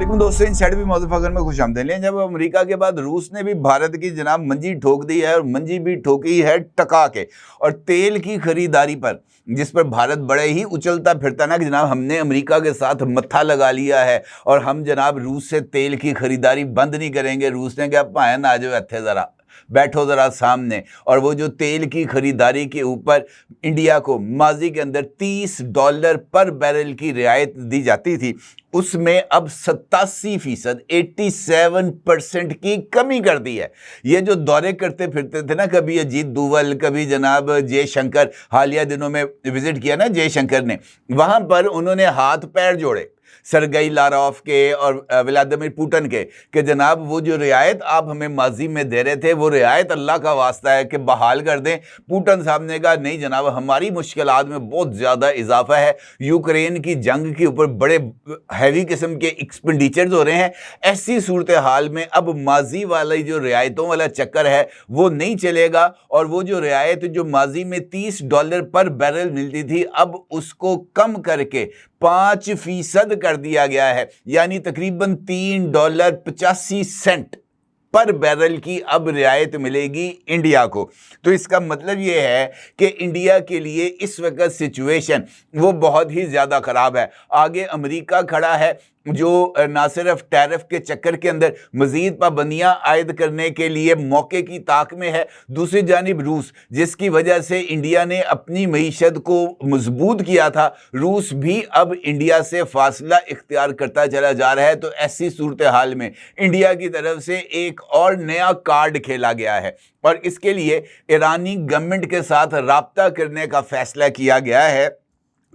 वालेकुम दोस्तों, इन साइड भी मौजूद में खुशामदीद लें। जब अमेरिका के बाद रूस ने भी भारत की जनाब मंजी ठोक दी है और मंजी भी ठोकी है टका के, और तेल की खरीदारी पर जिस पर भारत बड़े ही उछलता फिरता ना कि जनाब हमने अमेरिका के साथ मत्था लगा लिया है और हम जनाब रूस से तेल की खरीदारी बंद नहीं करेंगे। रूस ने क्या भायन आ जाओ इत्थे ज़रा बैठो ज़रा सामने। और वो जो तेल की खरीदारी के ऊपर इंडिया को माजी के अंदर $30 पर बैरल की रियायत दी जाती थी, उसमें अब 87% 87% की कमी कर दी है। ये जो दौरे करते फिरते थे ना, कभी अजीत दोवल, कभी जनाब जयशंकर, हालिया दिनों में विजिट किया ना जयशंकर ने, वहाँ पर उन्होंने हाथ पैर जोड़े सरगई लारोफ के और व्लादिमीर पुतिन के कि जनाब वो जो रियायत आप हमें माजी में दे रहे थे वो रियायत अल्लाह का वास्ता है कि बहाल कर दें। पुतिन साहब ने कहा नहीं जनाब, हमारी मुश्किलात में बहुत ज़्यादा इजाफा है, यूक्रेन की जंग के ऊपर बड़े हैवी किस्म के एक्सपेंडिचर्स हो रहे हैं। ऐसी सूरत हाल में अब माजी वाली जो रियायतों वाला चक्कर है वो नहीं चलेगा, और वो जो रियायत जो माजी में $30 पर बैरल मिलती थी अब उसको कम करके 5% कर दिया गया है, यानी तकरीबन $3.85 पर बैरल की अब रियायत मिलेगी इंडिया को। तो इसका मतलब ये है कि इंडिया के लिए इस वक्त सिचुएशन वो बहुत ही ज़्यादा ख़राब है। आगे अमेरिका खड़ा है जो ना सिर्फ टैरिफ के चक्कर के अंदर मज़ीद पाबंदियाँ आयद करने के लिए मौके की ताक में है, दूसरी जानिब रूस जिसकी वजह से इंडिया ने अपनी मईशत को मजबूत किया था, रूस भी अब इंडिया से फासला इख्तियार करता चला जा रहा है। तो ऐसी सूरत हाल में इंडिया की तरफ से एक और नया कार्ड खेला गया है और इसके लिए ईरानी गवर्नमेंट के साथ राब्ता करने का फैसला किया गया है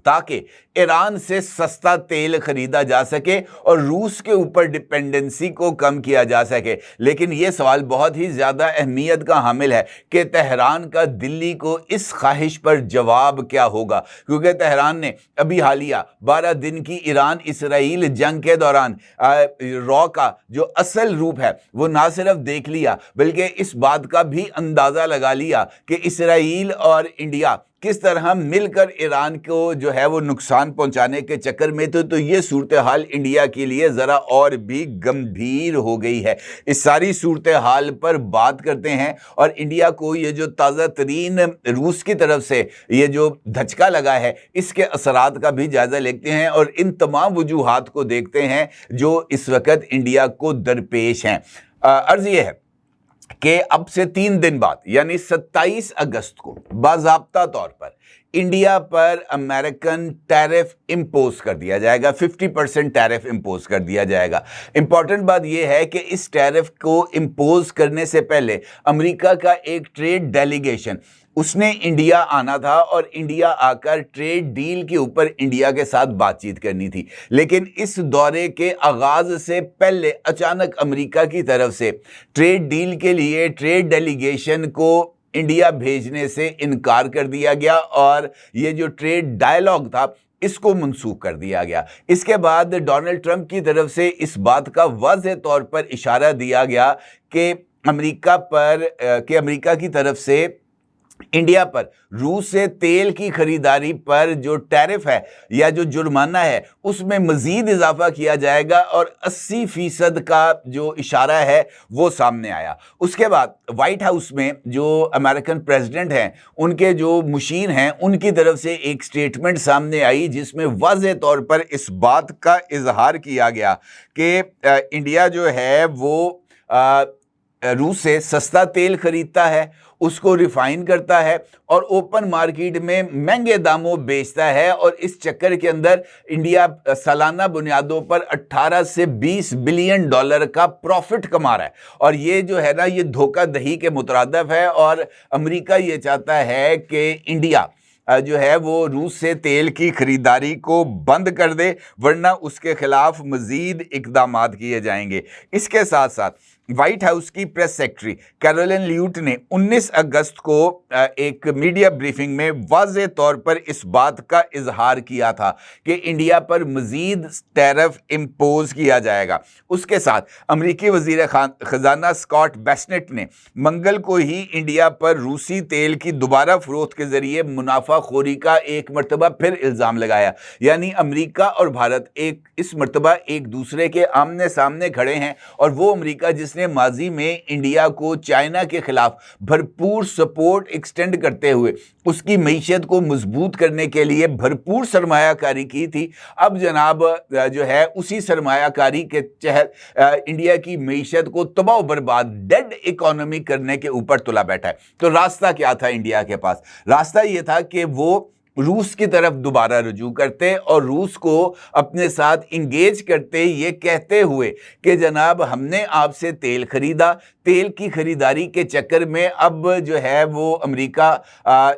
ताकि ईरान से सस्ता तेल खरीदा जा सके और रूस के ऊपर डिपेंडेंसी को कम किया जा सके। लेकिन यह सवाल बहुत ही ज़्यादा अहमियत का हामिल है कि तेहरान का दिल्ली को इस ख्वाहिश पर जवाब क्या होगा, क्योंकि तेहरान ने अभी हालिया 12 दिन की ईरान इसराइल जंग के दौरान रॉ का जो असल रूप है वो ना सिर्फ देख लिया बल्कि इस बात का भी अंदाज़ा लगा लिया कि इसराइल और इंडिया किस तरह मिलकर ईरान को जो है वो नुकसान पहुंचाने के चक्कर में तो ये सूरत हाल इंडिया के लिए ज़रा और भी गंभीर हो गई है। इस सारी सूरत हाल पर बात करते हैं और इंडिया को ये जो ताज़ा तरीन रूस की तरफ से ये जो धचका लगा है इसके असरात का भी जायज़ा लेते हैं और इन तमाम वजूहात को देखते हैं जो इस वक्त इंडिया को दरपेश हैं। अर्ज़ ये है कि अब से 3 दिन बाद यानी 27 अगस्त को बाज़ाब्ता तौर पर इंडिया पर अमेरिकन टैरिफ इम्पोज कर दिया जाएगा, 50% टैरिफ इम्पोज कर दिया जाएगा। इंपॉर्टेंट बात यह है कि इस टैरिफ को इम्पोज करने से पहले अमेरिका का एक ट्रेड डेलीगेशन उसने इंडिया आना था और इंडिया आकर ट्रेड डील के ऊपर इंडिया के साथ बातचीत करनी थी। लेकिन इस दौरे के आगाज से पहले अचानक अमेरिका की तरफ से ट्रेड डील के लिए ट्रेड डेलीगेशन को इंडिया भेजने से इनकार कर दिया गया और ये जो ट्रेड डायलॉग था इसको मनसूख कर दिया गया। इसके बाद डोनाल्ड ट्रंप की तरफ से इस बात का वाज़ेह तौर पर इशारा दिया गया कि अमेरिका की तरफ से इंडिया पर रूस से तेल की खरीदारी पर जो टैरिफ है या जो जुर्माना है उसमें मजीद इजाफा किया जाएगा और 80% का जो इशारा है वो सामने आया। उसके बाद वाइट हाउस में जो अमेरिकन प्रेसिडेंट हैं उनके जो मुशीर हैं उनकी तरफ से एक स्टेटमेंट सामने आई जिसमें वाज़ेह तौर पर इस बात का इजहार किया गया कि इंडिया जो है वो रूस से सस्ता तेल खरीदता है, उसको रिफाइन करता है और ओपन मार्केट में महंगे दामों बेचता है और इस चक्कर के अंदर इंडिया सालाना बुनियादों पर 18 से 20 बिलियन डॉलर का प्रॉफिट कमा रहा है। और ये जो है ना ये धोखाधड़ी के मुतरादिफ है और अमेरिका ये चाहता है कि इंडिया जो है वो रूस से तेल की खरीदारी को बंद कर दे, वरना उसके खिलाफ मज़ीद इक़दामात किए जाएंगे। इसके साथ साथ व्हाइट हाउस की प्रेस सेक्रेटरी कैरोलिन ल्यूट ने 19 अगस्त को एक मीडिया ब्रीफिंग में वाज़े तौर पर इस बात का इजहार किया था कि इंडिया पर मजीद टैरिफ इम्पोज किया जाएगा। उसके साथ अमरीकी वजीर खजाना स्कॉट बेसेंट ने मंगल को ही इंडिया पर रूसी तेल की दोबारा फरोख्त के जरिए मुनाफाखोरी का एक मरतबा फिर इल्ज़ाम लगाया। यानी अमरीका और भारत इस मरतबा एक दूसरे के आमने सामने खड़े हैं, और वो अमरीका जिसने माजी में इंडिया को चाइना के खिलाफ भरपूर सपोर्ट एक्सटेंड करते हुए उसकी मईशत को मजबूत करने के लिए भरपूर सरमायाकारी की थी, अब जनाब जो है उसी सरमायाकारी के तहत इंडिया की मईशत को तबाह बर्बाद डेड इकोनॉमी करने के ऊपर तुला बैठा है। तो रास्ता क्या था इंडिया के पास? रास्ता यह था कि वो रूस की तरफ दोबारा रुजू करते और रूस को अपने साथ इंगेज करते, ये कहते हुए कि जनाब हमने आपसे तेल खरीदा, तेल की खरीदारी के चक्कर में अब जो है वो अमेरिका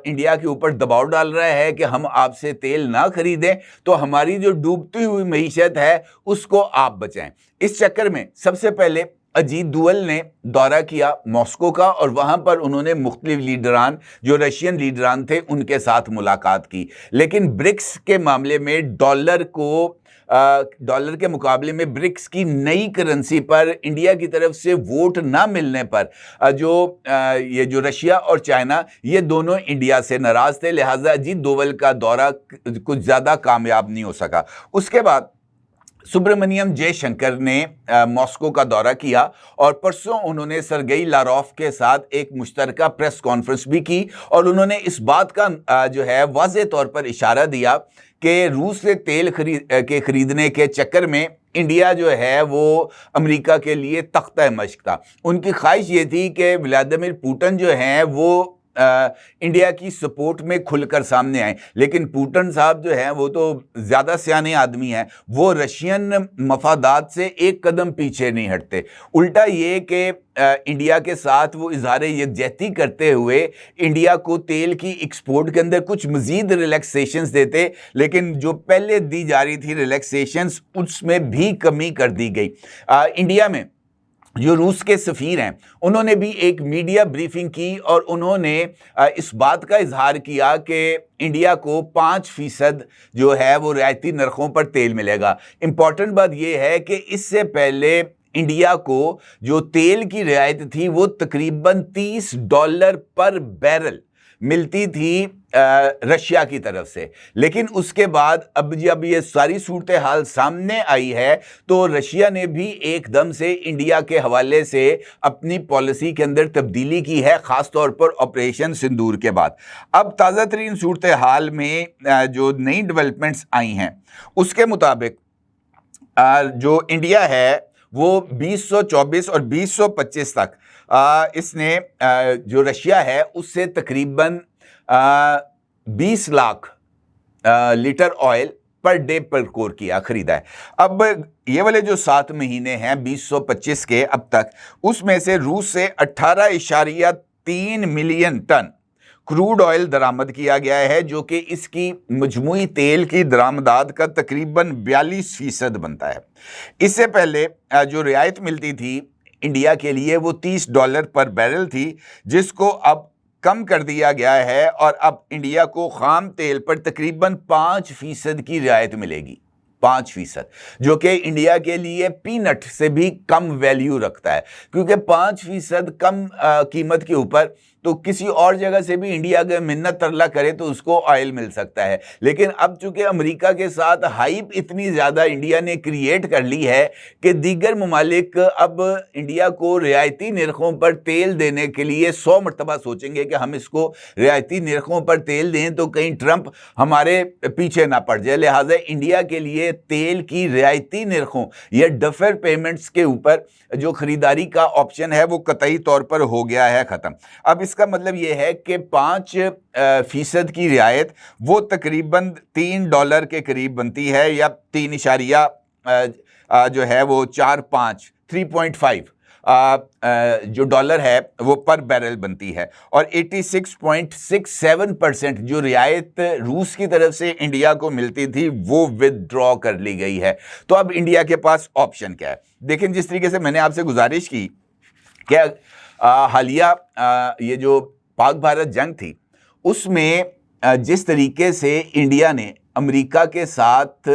इंडिया के ऊपर दबाव डाल रहा है कि हम आपसे तेल ना खरीदें, तो हमारी जो डूबती हुई मईशत है उसको आप बचाएं। इस चक्कर में सबसे पहले अजीत डोवल ने दौरा किया मॉस्को का, और वहां पर उन्होंने मुख्तलिफ लीडरान जो रशियन लीडरान थे उनके साथ मुलाकात की। लेकिन ब्रिक्स के मामले में डॉलर के मुकाबले में ब्रिक्स की नई करेंसी पर इंडिया की तरफ से वोट ना मिलने पर ये जो रशिया और चाइना ये दोनों इंडिया से नाराज थे, लिहाजा अजीत डोवल का दौरा कुछ ज़्यादा कामयाब नहीं हो सका। उसके बाद सुब्रमण्यम जयशंकर ने मॉस्को का दौरा किया और परसों उन्होंने सरगेई लारोफ के साथ एक मुश्तरका प्रेस कॉन्फ्रेंस भी की, और उन्होंने इस बात का जो है वाज़े तौर पर इशारा दिया कि रूस से तेल खरीदने के चक्कर में इंडिया जो है वो अमेरिका के लिए तख्ता मश्क था। उनकी ख्वाहिश ये थी कि व्लादिमीर पुतिन जो हैं वो इंडिया की सपोर्ट में खुलकर सामने आए, लेकिन पुतिन साहब जो है वो तो ज़्यादा सियाने आदमी हैं, वो रशियन मफादात से एक कदम पीछे नहीं हटते। उल्टा ये कि इंडिया के साथ वो इजहार यकजहती करते हुए इंडिया को तेल की एक्सपोर्ट के अंदर कुछ मज़ीद रिलैक्सेशंस देते, लेकिन जो पहले दी जा रही थी रिलैक्सेशंस उसमें भी कमी कर दी गई। इंडिया में जो रूस के सफ़ीर हैं उन्होंने भी एक मीडिया ब्रीफिंग की और उन्होंने इस बात का इजहार किया कि इंडिया को 5% जो है वो रियायती नरखों पर तेल मिलेगा। इम्पॉर्टेंट बात यह है कि इससे पहले इंडिया को जो तेल की रियायत थी वो तकरीबन $30 पर बैरल मिलती थी रशिया की तरफ से, लेकिन उसके बाद अब जब ये सारी सूरत हाल सामने आई है तो रशिया ने भी एकदम से इंडिया के हवाले से अपनी पॉलिसी के अंदर तब्दीली की है, ख़ास तौर पर ऑपरेशन सिंदूर के बाद। अब ताज़ा तरीन सूरत हाल में जो नई डेवलपमेंट्स आई हैं उसके मुताबिक जो इंडिया है वो 2024 और 2025 तक इसने जो रशिया है उससे तकरीबन 20 lakh litre oil per day procure किया खरीदा है। अब ये वाले जो 7 महीने हैं 2025 के अब तक, उसमें से रूस से 18.3 मिलियन टन क्रूड ऑयल दरामद किया गया है, जो कि इसकी मजमूई तेल की दरामदात का तकरीबन 42% बनता है। इससे पहले जो रियायत मिलती थी इंडिया के लिए वो $30 पर बैरल थी, जिसको अब कम कर दिया गया है और अब इंडिया को खाम तेल पर तकरीबन 5% की रियायत मिलेगी। 5%, जो कि इंडिया के लिए पीनट से भी कम वैल्यू रखता है, क्योंकि 5% कम कीमत के ऊपर तो किसी और जगह से भी इंडिया अगर मिन्नत तरला करे तो उसको ऑयल मिल सकता है। लेकिन अब चूंकि अमेरिका के साथ हाइप इतनी ज़्यादा इंडिया ने क्रिएट कर ली है कि दीगर ममालिक अब इंडिया को रियायती निरखों पर तेल देने के लिए 100 मरतबा सोचेंगे कि हम इसको रियायती निरखों पर तेल दें तो कहीं ट्रंप हमारे पीछे ना पड़ जाए। लिहाजा इंडिया के लिए तेल की रियायती निरखों या डफर पेमेंट्स के ऊपर जो खरीदारी का ऑप्शन है वो कतई तौर पर हो गया है ख़त्म। अब इसका मतलब ये है कि 5% की रियायत वो तकरीबन $3 के करीब बनती है, या 3 जो है वो 3.5 जो डॉलर है वो पर बैरल बनती है, और 86.67% जो रियायत रूस की तरफ से इंडिया को मिलती थी वो विदड्रॉ कर ली गई है। तो अब इंडिया के पास ऑप्शन क्या है? देखें, जिस तरीके से मैंने आपसे गुजारिश की क्या हालिया ये जो पाक भारत जंग थी उसमें जिस तरीके से इंडिया ने अमेरिका के साथ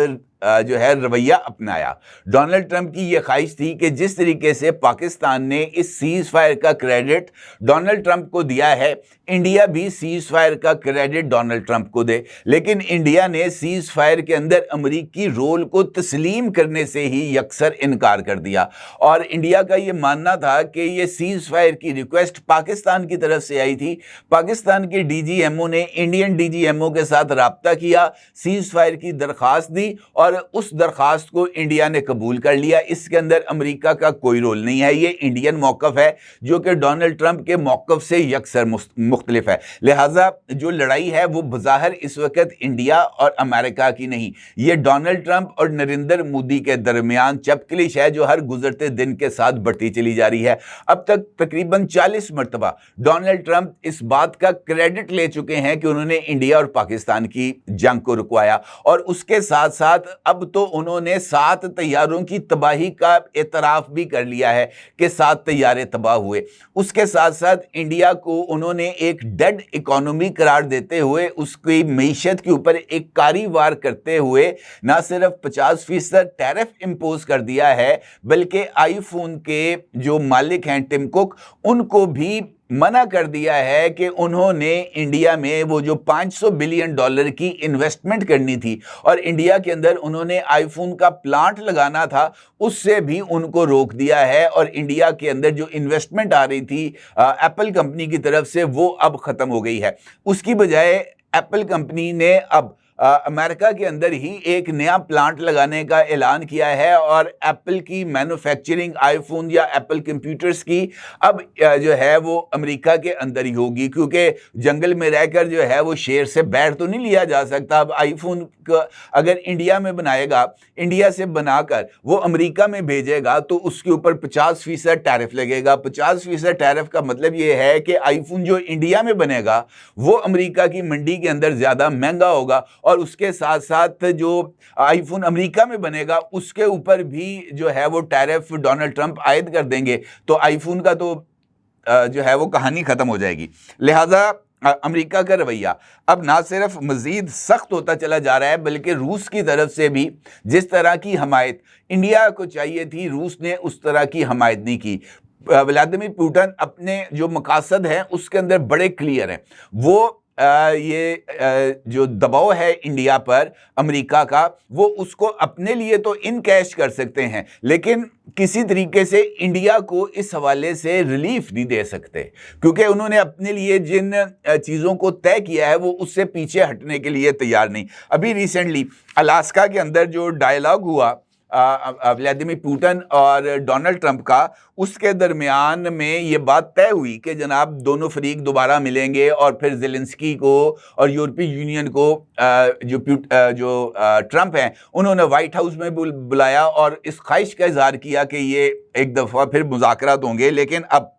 जो है रवैया अपनाया, डोनाल्ड ट्रंप की ये ख्वाहिश थी कि जिस तरीके से पाकिस्तान ने इस सीज फायर का क्रेडिट डोनाल्ड ट्रंप को दिया है, इंडिया भी सीज फायर का क्रेडिट डोनाल्ड ट्रंप को दे। लेकिन इंडिया ने सीज फायर के अंदर अमेरिकी रोल को तस्लीम करने से ही यकसर इनकार कर दिया और इंडिया का ये मानना था कि ये सीज फायर की रिक्वेस्ट पाकिस्तान की तरफ से आई थी। पाकिस्तान के डीजीएमओ ने इंडियन डीजीएमओ के साथ राब्ता किया, सीज फायर की दरखास्त दी और उस दरखास्त को इंडिया ने कबूल कर लिया। इसके अंदर अमेरिका का कोई रोल नहीं है, ये इंडियन मौक़िफ़ है जो कि डोनाल्ड ट्रंप के मौक़िफ़ से यकसर मुख्तलिफ है। लिहाजा जो लड़ाई है वो बज़ाहिर इस वक्त इंडिया और अमेरिका की नहीं, ये डोनाल्ड ट्रंप और नरेंद्र मोदी के दरमियान चपकलिश है जो हर गुजरते दिन के साथ बढ़ती चली जा रही है। अब तक तकरीबन 40 मरतबा डोनाल्ड ट्रंप इस बात का क्रेडिट ले चुके हैं कि उन्होंने इंडिया और पाकिस्तान की जंग को रुकवाया और उसके साथ साथ अब तो उन्होंने 7 तैयारों की तबाही का एतराफ़ भी कर लिया है कि 7 तैयारे तबाह हुए। उसके साथ साथ इंडिया को उन्होंने एक डेड इकोनॉमी करार देते हुए उसकी मईशत के ऊपर एक कारी वार करते हुए ना सिर्फ 50% टैरिफ इम्पोज कर दिया है बल्कि आईफोन के जो मालिक हैं टिम कुक, उनको भी मना कर दिया है कि उन्होंने इंडिया में वो जो $500 बिलियन की इन्वेस्टमेंट करनी थी और इंडिया के अंदर उन्होंने आईफोन का प्लांट लगाना था, उससे भी उनको रोक दिया है और इंडिया के अंदर जो इन्वेस्टमेंट आ रही थी एप्पल कंपनी की तरफ से वो अब ख़त्म हो गई है। उसकी बजाय एप्पल कंपनी ने अब अमेरिका के अंदर ही एक नया प्लांट लगाने का ऐलान किया है और एप्पल की मैन्युफैक्चरिंग आईफोन या एप्पल कंप्यूटर्स की अब जो है वो अमेरिका के अंदर ही होगी, क्योंकि जंगल में रहकर जो है वो शेर से बैठ तो नहीं लिया जा सकता। अब आईफोन अगर इंडिया में बनाएगा, इंडिया से बनाकर वो अमेरिका में भेजेगा तो उसके ऊपर 50% टैरिफ लगेगा। 50% टैरिफ का मतलब ये है कि आईफोन जो इंडिया में बनेगा वो अमेरिका की मंडी के अंदर ज़्यादा महंगा होगा और उसके साथ साथ जो आईफोन अमेरिका में बनेगा उसके ऊपर भी जो है वो टैरिफ डोनाल्ड ट्रंप आयद कर देंगे, तो आईफोन का तो जो है वो कहानी ख़त्म हो जाएगी। लिहाजा अमेरिका का रवैया अब ना सिर्फ मज़ीद सख्त होता चला जा रहा है बल्कि रूस की तरफ से भी जिस तरह की हमायत इंडिया को चाहिए थी, रूस ने उस तरह की हमायत नहीं की। व्लादिमीर पुतिन अपने जो मकासद हैं उसके अंदर बड़े क्लियर हैं। वो ये जो दबाव है इंडिया पर अमेरिका का, वो उसको अपने लिए तो इनकैश कर सकते हैं लेकिन किसी तरीके से इंडिया को इस हवाले से रिलीफ नहीं दे सकते, क्योंकि उन्होंने अपने लिए जिन चीज़ों को तय किया है वो उससे पीछे हटने के लिए तैयार नहीं। अभी रिसेंटली अलास्का के अंदर जो डायलॉग हुआ व्लादिमीर पुतिन और डोनाल्ड ट्रंप का, उसके दरमियान में ये बात तय हुई कि जनाब दोनों फरीक दोबारा मिलेंगे और फिर ज़ेलेंस्की को और यूरोपीय यूनियन को जो ट्रंप हैं उन्होंने वाइट हाउस में बुलाया और इस ख्वाहिश का इजहार किया कि ये एक दफ़ा फिर मुज़ाकरात होंगे। लेकिन अब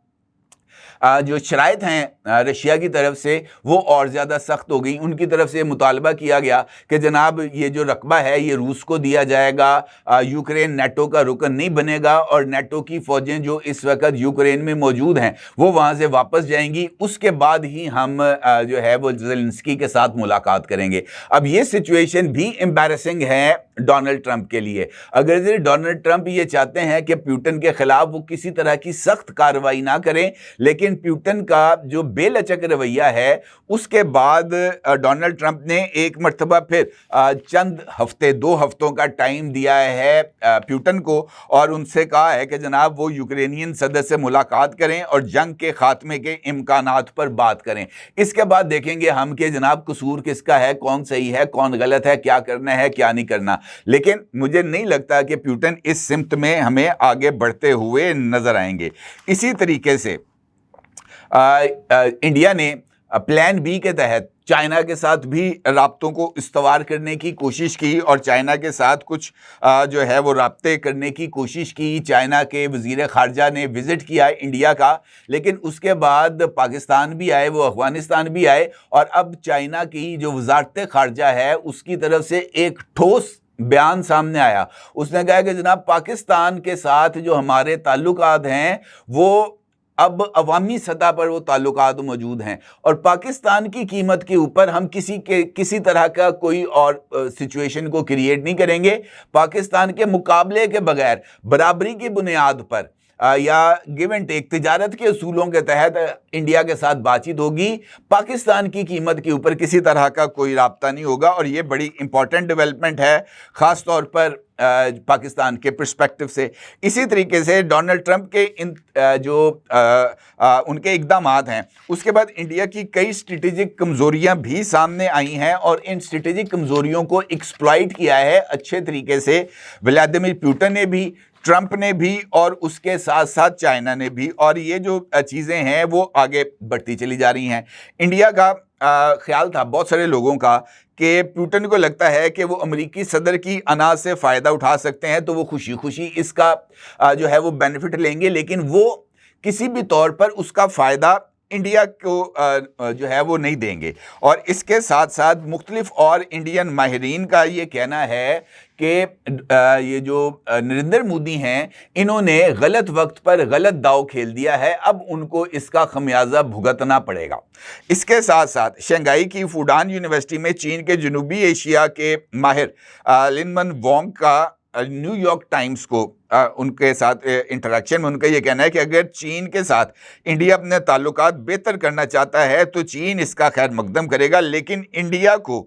जो शराइत हैं रशिया की तरफ से वो और ज़्यादा सख्त हो गई। उनकी तरफ से मुतालबा किया गया कि जनाब ये जो रकबा है ये रूस को दिया जाएगा, यूक्रेन नेटो का रुकन नहीं बनेगा और नेटो की फ़ौजें जो इस वक्त यूक्रेन में मौजूद हैं वो वहाँ से वापस जाएंगी, उसके बाद ही हम जो है वो ज़ेलेंस्की के साथ मुलाकात करेंगे। अब ये सिचुएशन भी एम्बैरेसिंग है डोनाल्ड ट्रंप के लिए। अगर डोनाल्ड ट्रंप ये चाहते हैं कि पुतिन के खिलाफ वो किसी तरह की सख्त कार्रवाई ना करें, लेकिन पुतिन का जो बेलचक रवैया है उसके बाद डोनाल्ड ट्रंप ने एक मरतबा फिर चंद हफ्ते 2 हफ्तों का टाइम दिया है पुतिन को और उनसे कहा है कि जनाब वो यूक्रेनियन सदर से मुलाकात करें और जंग के खात्मे के इम्कानात पर बात करें। इसके बाद देखेंगे हम कि जनाब कसूर किसका है, कौन सही है कौन गलत है, क्या करना है क्या नहीं करना। लेकिन मुझे नहीं लगता कि पुतिन इस सिमत में हमें आगे बढ़ते हुए नजर आएंगे। इसी तरीके से इंडिया ने प्लान बी के तहत चाइना के साथ भी राब्तों को इस्तवार करने की कोशिश की और चाइना के साथ कुछ जो है वो राब्ते करने की कोशिश की। चाइना के वज़ीर ख़ारजा ने विज़िट किया इंडिया का, लेकिन उसके बाद पाकिस्तान भी आए, वो अफ़गानिस्तान भी आए और अब चाइना की जो वज़ारत ख़ारजा है उसकी तरफ से एक ठोस बयान सामने आया। उसने कहा कि जनाब पाकिस्तान के साथ जो हमारे ताल्लुकात हैं वो अब अवामी सतह पर वो ताल्लुकात मौजूद हैं और पाकिस्तान की कीमत के ऊपर हम किसी तरह का कोई और सिचुएशन को क्रिएट नहीं करेंगे। पाकिस्तान के मुकाबले के बगैर बराबरी की बुनियाद पर या गिव एंड टेक तिजारत के असूलों के तहत इंडिया के साथ बातचीत होगी। पाकिस्तान की कीमत के ऊपर किसी तरह का कोई राब्ता नहीं होगा और ये बड़ी इंपॉर्टेंट डेवलपमेंट है, ख़ास तौर पर पाकिस्तान के पर्सपेक्टिव से। इसी तरीके से डोनाल्ड ट्रंप के उनके इक़दामात हैं, उसके बाद इंडिया की कई स्ट्रेटेजिक कमज़ोरियां भी सामने आई हैं और इन स्ट्रेटेजिक कमज़ोरियों को एक्सप्लॉइट किया है अच्छे तरीके से व्लादिमीर पुतिन ने भी, ट्रंप ने भी और उसके साथ साथ चाइना ने भी। और ये जो चीज़ें हैं वो आगे बढ़ती चली जा रही हैं। इंडिया का ख्याल था बहुत सारे लोगों का कि पुतिन को लगता है कि वो अमेरिकी सदर की अना से फ़ायदा उठा सकते हैं, तो वो खुशी खुशी इसका जो है वो बेनिफिट लेंगे, लेकिन वो किसी भी तौर पर उसका फ़ायदा इंडिया को जो है वो नहीं देंगे। और इसके साथ साथ मुख्तलिफ और इंडियन माहिरीन का ये कहना है कि ये जो नरेंद्र मोदी हैं, इन्होंने गलत वक्त पर गलत दाव खेल दिया है, अब उनको इसका खमियाजा भुगतना पड़ेगा। इसके साथ साथ शंघाई की फूडान यूनिवर्सिटी में चीन के जनूबी एशिया के माहिर लिनमन वोंग का न्यूयॉर्क टाइम्स को उनके साथ इंटरेक्शन में उनका ये कहना है कि अगर चीन के साथ इंडिया अपने ताल्लुकात बेहतर करना चाहता है तो चीन इसका खैर मकदम करेगा, लेकिन इंडिया को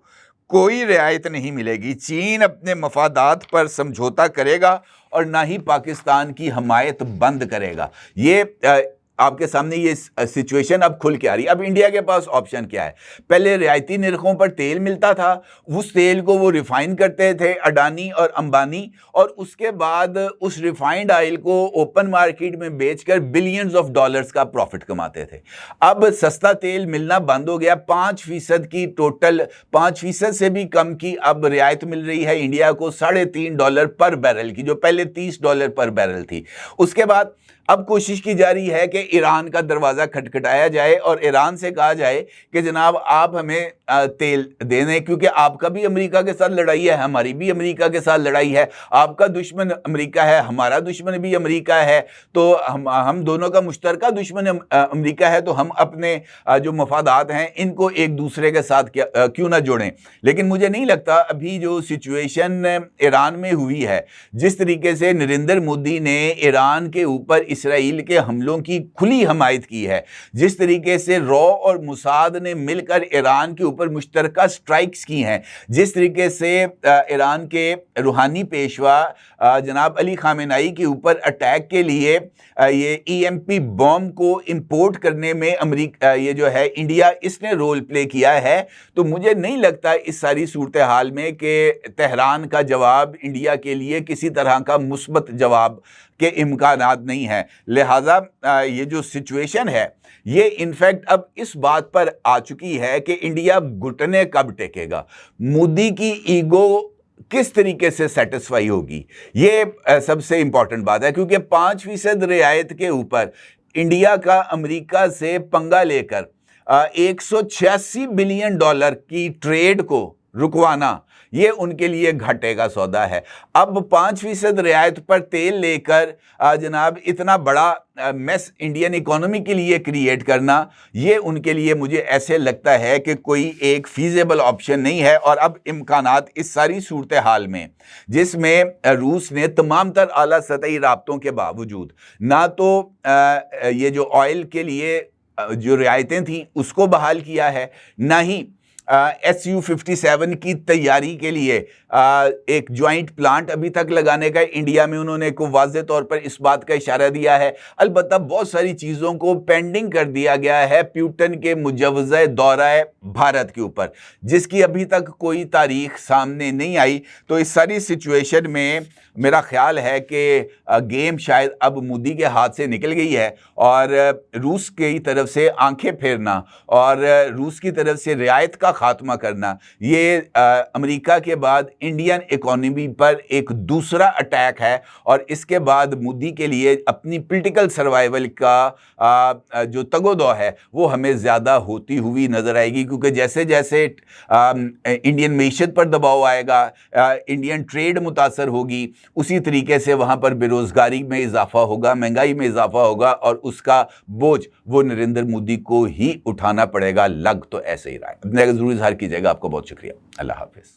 कोई रियायत नहीं मिलेगी। चीन अपने मफादात पर समझौता करेगा और ना ही पाकिस्तान की हमायत बंद करेगा। ये आपके सामने ये सिचुएशन अब खुल के आ रही है। अब इंडिया के पास ऑप्शन क्या है? पहले रियायती निर्खों पर तेल मिलता था, उस तेल को वो रिफाइन करते थे अडानी और अंबानी, और उसके बाद उस रिफाइंड ऑयल को ओपन मार्केट में बेचकर बिलियंस ऑफ डॉलर्स का प्रॉफिट कमाते थे। अब सस्ता तेल मिलना बंद हो गया। 5% की टोटल 5% से भी कम की अब रियायत मिल रही है इंडिया को $3.5 पर बैरल की, जो पहले $30 पर बैरल थी। उसके बाद अब कोशिश की जा रही है कि ईरान का दरवाज़ा खटखटाया जाए और ईरान से कहा जाए कि जनाब आप हमें तेल दे दें, क्योंकि आपका भी अमेरिका के साथ लड़ाई है, हमारी भी अमेरिका के साथ लड़ाई है, आपका दुश्मन अमेरिका है, हमारा दुश्मन भी अमेरिका है, तो हम दोनों का मुश्तरका दुश्मन अमेरिका है, तो हम अपने जो मफादात हैं इनको एक दूसरे के साथ क्यों ना जोड़ें। लेकिन मुझे नहीं लगता अभी जो सिचुएशन ईरान में हुई है, जिस तरीके से नरेंद्र मोदी ने ईरान के ऊपर इसराइल के हमलों की खुली हमायत की है, जिस तरीके से रॉ और मुसाद ने मिलकर ईरान के ऊपर मुश्तरका स्ट्राइक्स की हैं, जिस तरीके से ईरान के रूहानी पेशवा जनाब अली खामेनाई के ऊपर अटैक के लिए ये EMP बॉम्ब को इंपोर्ट करने में अमेरिका ये जो है इंडिया इसने रोल प्ले किया है, तो मुझे नहीं लगता इस सारी सूरत हाल में कि तेहरान का जवाब इंडिया के लिए किसी तरह का मुस्बत जवाब के इम्कानात नहीं है। लिहाजा ये जो सिचुएशन है ये इनफैक्ट अब इस बात पर आ चुकी है कि इंडिया घुटने कब टेकेगा, मोदी की ईगो किस तरीके से सेटिस्फाई होगी, ये सबसे इंपॉर्टेंट बात है। क्योंकि 5% रियायत के ऊपर इंडिया का अमेरिका से पंगा लेकर $186 बिलियन की ट्रेड को रुकवाना ये उनके लिए घाटे का सौदा है। अब 5% रियायत पर तेल लेकर जनाब इतना बड़ा मेस इंडियन इकोनॉमी के लिए क्रिएट करना, ये उनके लिए मुझे ऐसे लगता है कि कोई एक फीजेबल ऑप्शन नहीं है। और अब इम्कानात इस सारी सूरत हाल में, जिसमें रूस ने तमाम तर आला सतही राब्तों के बावजूद ना तो ये जो ऑयल के लिए जो रियायतें थी उसको बहाल किया है, ना ही SU-57 की तैयारी के लिए एक जॉइंट प्लांट अभी तक लगाने का इंडिया में उन्होंने को वाज़े तौर पर इस बात का इशारा दिया है। अलबत्ता बहुत सारी चीज़ों को पेंडिंग कर दिया गया है पुतिन के मुजव्वज़े दौरा भारत के ऊपर, जिसकी अभी तक कोई तारीख सामने नहीं आई। तो इस सारी सिचुएशन में मेरा ख्याल है कि गेम शायद अब मोदी के हाथ से निकल गई है और रूस की तरफ से आंखें फेरना और रूस की तरफ से रियायत का खात्मा करना, ये अमेरिका के बाद इंडियन इकोनॉमी पर एक दूसरा अटैक है। और इसके बाद मोदी के लिए अपनी पॉलिटिकल सर्वाइवल का जो तगोदो है वो हमें ज़्यादा होती हुई नज़र आएगी, क्योंकि जैसे जैसे इंडियन मईशत पर दबाव आएगा, इंडियन ट्रेड मुतासर होगी, उसी तरीके से वहाँ पर बेरोज़गारी में इजाफा होगा, महंगाई में इजाफा होगा, और उसका बोझ वो नरेंद्र मोदी को ही उठाना पड़ेगा। लग तो ऐसे ही रहा है। अपने ज़रूर इज़हार कीजिएगा। आपको बहुत शुक्रिया। अल्लाह हाफिज़।